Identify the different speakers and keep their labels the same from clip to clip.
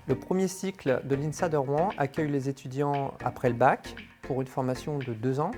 Speaker 1: Le premier cycle de l'INSA de Rouen accueille les étudiants après le bac pour une formation de 2 ans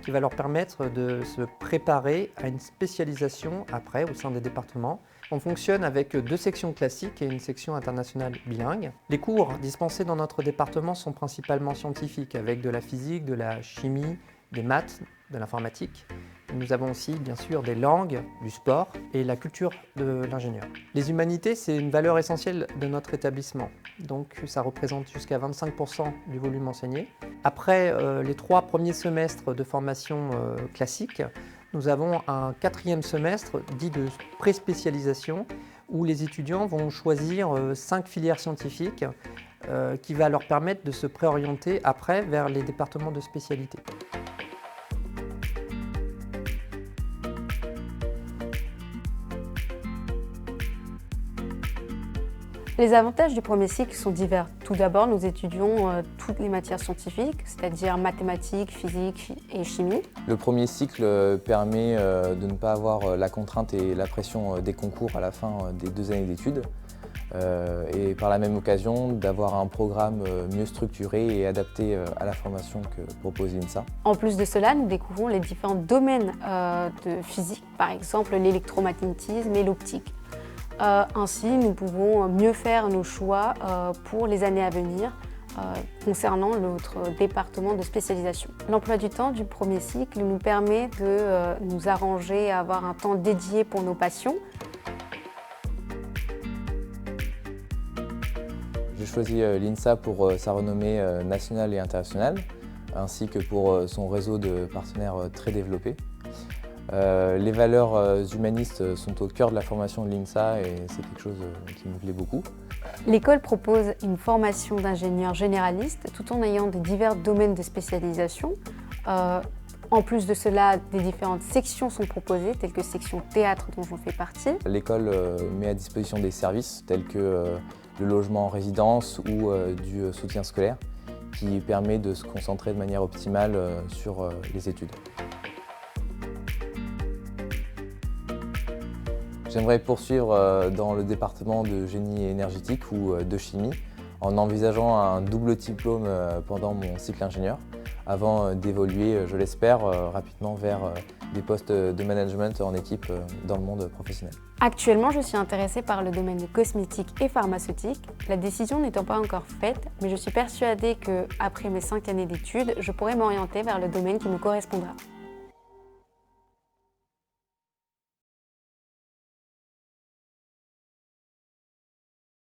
Speaker 1: qui va leur permettre de se préparer à une spécialisation après au sein des départements. On fonctionne avec 2 sections classiques et une section internationale bilingue. Les cours dispensés dans notre département sont principalement scientifiques avec de la physique, de la chimie, des maths, de l'informatique. Nous avons aussi bien sûr des langues, du sport et la culture de l'ingénieur. Les humanités, c'est une valeur essentielle de notre établissement. Donc ça représente jusqu'à 25% du volume enseigné. Après les 3 premiers semestres de formation classique, nous avons un 4e semestre dit de pré-spécialisation où les étudiants vont choisir 5 filières scientifiques qui va leur permettre de se préorienter après vers les départements de spécialité.
Speaker 2: Les avantages du premier cycle sont divers. Tout d'abord, nous étudions toutes les matières scientifiques, c'est-à-dire mathématiques, physique et chimie.
Speaker 3: Le premier cycle permet de ne pas avoir la contrainte et la pression des concours à la fin des 2 années d'études et par la même occasion d'avoir un programme mieux structuré et adapté à la formation que propose l'INSA.
Speaker 2: En plus de cela, nous découvrons les différents domaines de physique, par exemple l'électromagnétisme et l'optique. Ainsi, nous pouvons mieux faire nos choix pour les années à venir concernant notre département de spécialisation. L'emploi du temps du premier cycle nous permet de nous arranger à avoir un temps dédié pour nos passions.
Speaker 3: J'ai choisi l'INSA pour sa renommée nationale et internationale, ainsi que pour son réseau de partenaires très développé. Les valeurs humanistes sont au cœur de la formation de l'INSA et c'est quelque chose qui me plaît beaucoup.
Speaker 2: L'école propose une formation d'ingénieur généraliste tout en ayant des divers domaines de spécialisation. En plus de cela, des différentes sections sont proposées, telles que section théâtre dont je fais partie.
Speaker 3: L'école met à disposition des services tels que le logement en résidence ou du soutien scolaire qui permet de se concentrer de manière optimale sur les études. J'aimerais poursuivre dans le département de génie énergétique ou de chimie en envisageant un double diplôme pendant mon cycle ingénieur avant d'évoluer, je l'espère, rapidement vers des postes de management en équipe dans le monde professionnel.
Speaker 2: Actuellement, je suis intéressée par le domaine cosmétique et pharmaceutique. La décision n'étant pas encore faite, mais je suis persuadée qu'après mes 5 années d'études, je pourrai m'orienter vers le domaine qui me correspondra.